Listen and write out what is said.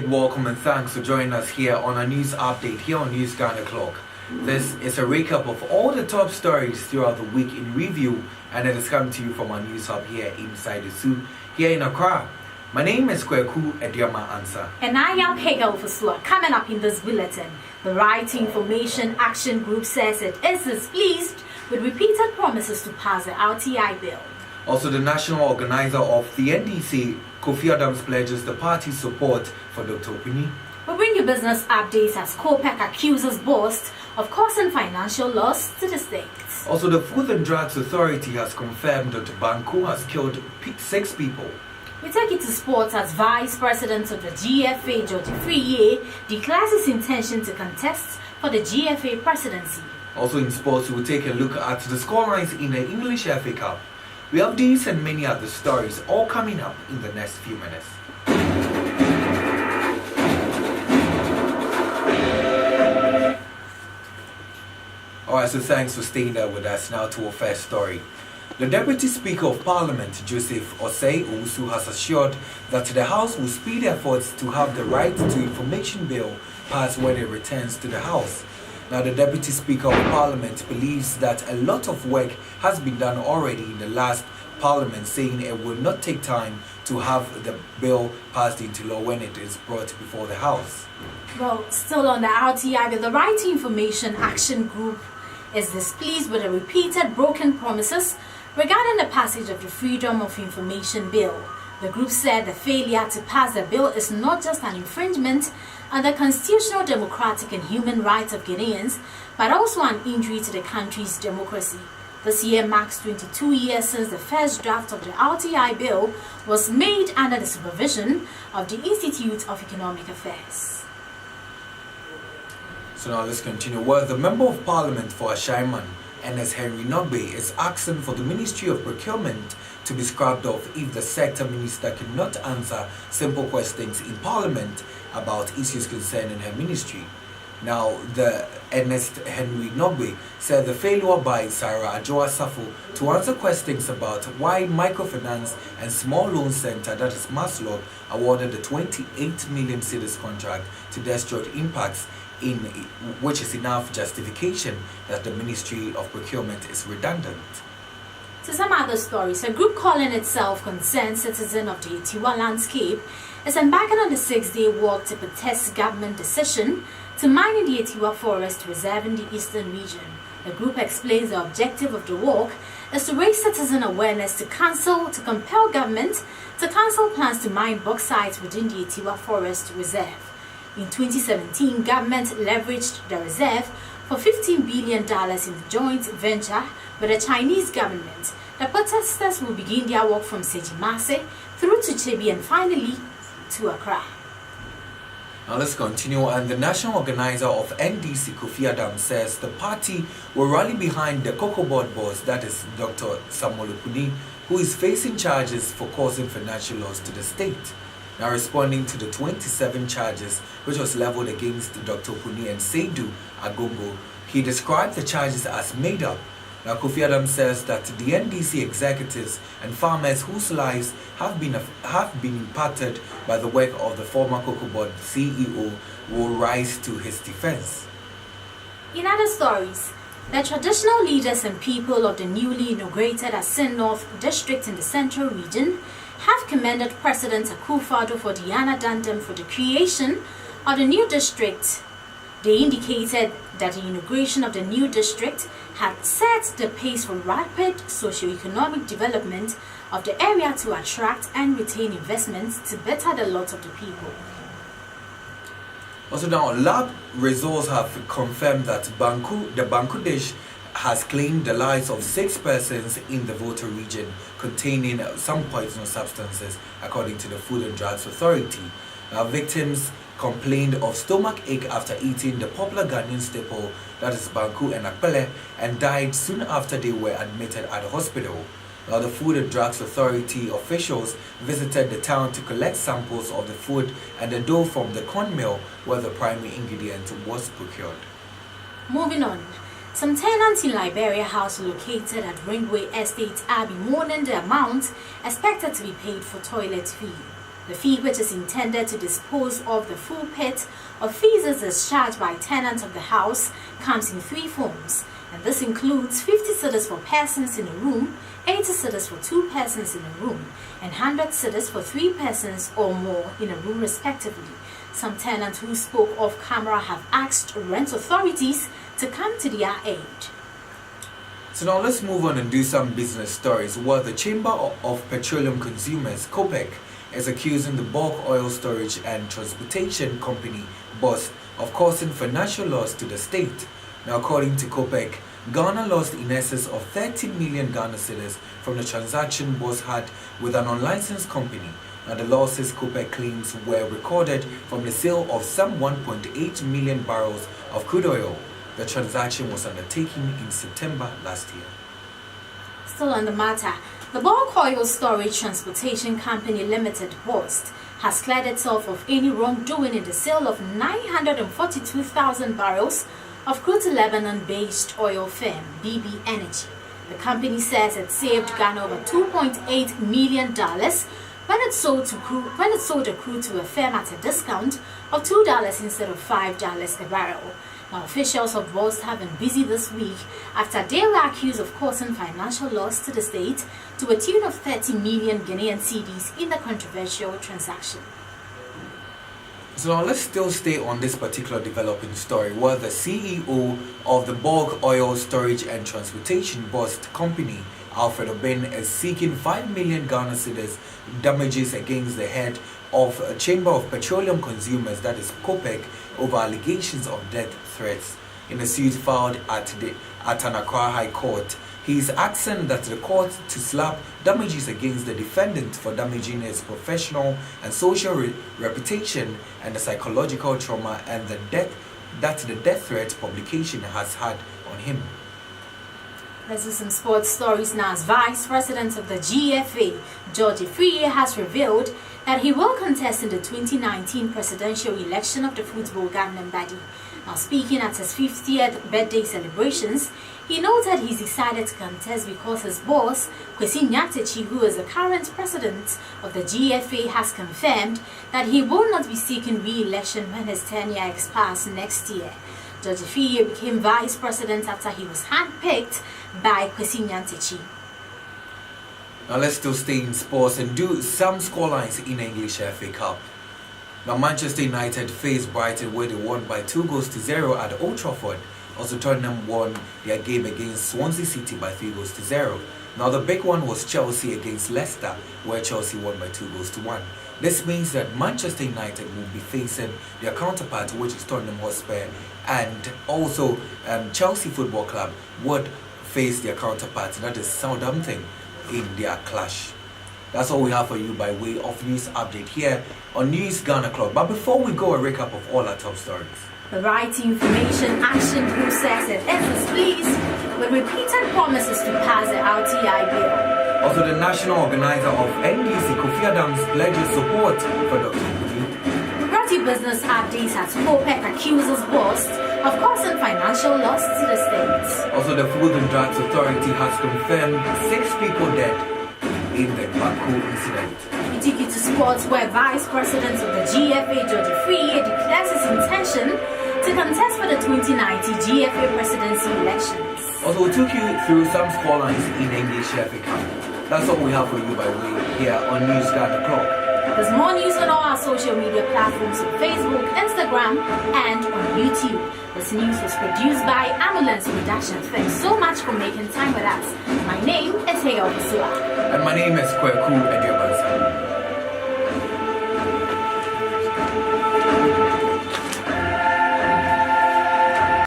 big welcome and thanks for joining us here on a news update here on News Ghana Clock. This is a recap of all the top stories throughout the week in review, and it is coming to you from our news hub here inside the zoo, here in Accra. My name is Kweku Ediama Ansa. And I am Hegel Fusua. Coming up in this bulletin, the Right Information Action Group says it is displeased with repeated promises to pass the RTI bill. Also, the national organizer of the NDC, Kofi Adams, pledges the party's support for Dr. Opuni. We'll bring you business updates as COPEC accuses Bost of causing financial loss to the state. Also, the Food and Drugs Authority has confirmed that Banku has killed 6 people. We take it to sports as Vice President of the GFA, George Friye, declares his intention to contest for the GFA presidency. Also in sports, we will take a look at the scorelines in the English FA Cup. We have these and many other stories all coming up in the next few minutes. Alright, so thanks for staying there with us. Now to our first story. The Deputy Speaker of Parliament, Joseph Osei Owusu, has assured that the House will speed efforts to have the Right to Information Bill passed when it returns to the House. Now, the Deputy Speaker of Parliament believes that a lot of work has been done already in the last Parliament, saying it will not take time to have the bill passed into law when it is brought before the House. Well, still on the RTI, the Right to Information Action Group is displeased with the repeated broken promises regarding the passage of the Freedom of Information Bill. The group said the failure to pass the bill is not just an infringement on the constitutional, democratic and human rights of Ghanaians, but also an injury to the country's democracy. This year marks 22 years since the first draft of the RTI bill was made under the supervision of the Institute of Economic Affairs. So now let's continue. Well, the Member of Parliament for Ashaiman, Ernest Henry Nogbe, is asking for the Ministry of Procurement to be scrapped off if the sector minister cannot answer simple questions in Parliament about issues concerning her ministry. Now, the Ernest Henry Nogbe said the failure by Sarah Adjoa Safo to answer questions about why Microfinance and Small Loan Center, that is MASLOC, awarded the 28 million cedis contract to Destroyed Impacts, in which is enough justification that the Ministry of Procurement is redundant. To some other stories, a group calling itself Concerned Citizen of the Etiwa Landscape is embarking on the 6-day walk to protest government decision to mine in the Etiwa Forest Reserve in the eastern region. The group explains the objective of the walk is to raise citizen awareness to compel government to cancel plans to mine bauxite within the Etiwa Forest Reserve. In 2017, government leveraged the reserve for $15 billion in the joint venture with the Chinese government. The protesters will begin their walk from Sejimase through to Chebi and finally to Accra. Now let's continue. And the national organizer of NDC, Kofi Adams, says the party will rally behind the Cocoa Board boss, that is Dr. Samuel Opuni, who is facing charges for causing financial loss to the state. Now, responding to the 27 charges which was leveled against Dr. Opuni and Seidu Agongo, he described the charges as made up. Now, Kofi Adams says that the NDC executives and farmers whose lives have been impacted by the work of the former Cocoa Board CEO will rise to his defense. In other stories, the traditional leaders and people of the newly inaugurated Asin North District in the Central Region have commended President Akufo-Addo for the Anadandem for the creation of the new district. They indicated that the inauguration of the new district had set the pace for rapid socio-economic development of the area to attract and retain investments to better the lot of the people. Also now, lab results have confirmed that the Banku dish has claimed the lives of 6 persons in the Volta region containing some poisonous substances, according to the Food and Drugs Authority. Now, victims complained of stomach ache after eating the popular Ghanaian staple, that is Banku and Akpele, and died soon after they were admitted at the hospital. Now, the Food and Drugs Authority officials visited the town to collect samples of the food and the dough from the corn mill where the primary ingredient was procured. Moving on. Some tenants in Liberia House located at Ringway Estate are bemoaning the amount expected to be paid for toilet fee. The fee, which is intended to dispose of the full pit of feces discharged by tenants of the house, comes in 3 forms, and this includes 50 cedis for persons in a room, 80 cedis for 2 persons in a room, and 100 cedis for 3 persons or more in a room respectively. Some tenants who spoke off camera have asked rent authorities to come to their aid. So now let's move on and do some business stories where the Chamber of Petroleum Consumers, COPEC, is accusing the bulk oil storage and transportation company BOST of causing financial loss to the state. Now, according to COPEC, Ghana lost in excess of 30 million Ghana cedis from the transaction BOST had with an unlicensed company. Now, the losses COPEC claims were recorded from the sale of some 1.8 million barrels of crude oil. The transaction was undertaken in September last year. Still on the matter, the Bulk Oil Storage Transportation Company Limited, BOST, has cleared itself of any wrongdoing in the sale of 942,000 barrels of crude to Lebanon-based oil firm BB Energy. The company says it saved Ghana over $2.8 million when it sold the crude to a firm at a discount of $2 instead of $5 a barrel. Now, officials of BOST have been busy this week after they were accused of causing financial loss to the state to a tune of 30 million Ghanaian cedis in the controversial transaction. So now let's still stay on this particular developing story where the CEO of the Bulk Oil Storage and Transportation BOST company, Alfred Obin, is seeking 5 million Ghana cedis damages against the head of a Chamber of Petroleum Consumers, that is COPEC, over allegations of death threats. In a suit filed at an Accra High Court, he is asking that the court to slap damages against the defendant for damaging his professional and social reputation and the psychological trauma and the death threat publication has had on him. Let's do some sports stories now. As Vice President of the GFA, George Afriyie, has revealed that he will contest in the 2019 presidential election of the football governing body. Now, speaking at his 50th birthday celebrations, he noted he's decided to contest because his boss, Kwesi Nyatechi, who is the current president of the GFA, has confirmed that he will not be seeking re-election when his tenure expires next year. George Afriyie became vice president after he was handpicked by Kwesi Nyatechi. Now let's still stay in sports and do some scorelines in English FA Cup. Now Manchester United faced Brighton where they won by 2-0 at Old Trafford. Also Tottenham won their game against Swansea City by 3-0. Now the big one was Chelsea against Leicester where Chelsea won by 2-1. This means that Manchester United will be facing their counterpart, which is Tottenham Hotspur, and also Chelsea Football Club would face their counterpart, that is Southampton, in their clash. That's all we have for you by way of news update here on News Ghana Club. But before we go, a recap of all our top stories. The Right Information Action Group says it is displeased with repeated promises to pass the RTI bill. Also, the national organizer of NDC, Kofi Adams, pledges support for Dr. Kudi. Party business updates as COPEC accuses BOST of causing financial loss to the state. Also, the Food and Drugs Authority has confirmed 6 people dead in the Baku incident. We take you to sports where Vice President of the GFA, George Afriyie, declares his intention to contest for the 2019 GFA presidency elections. Also, we took you through some scorelines in English FA Cup. That's all we have for you by way here on News Ghana Club. There's more news on all our social media platforms on Facebook, Instagram, and on YouTube. This news was produced by AMULENS Production. Thanks so much for making time with us. My name is Hega Opusua. And my name is Kweku Edio.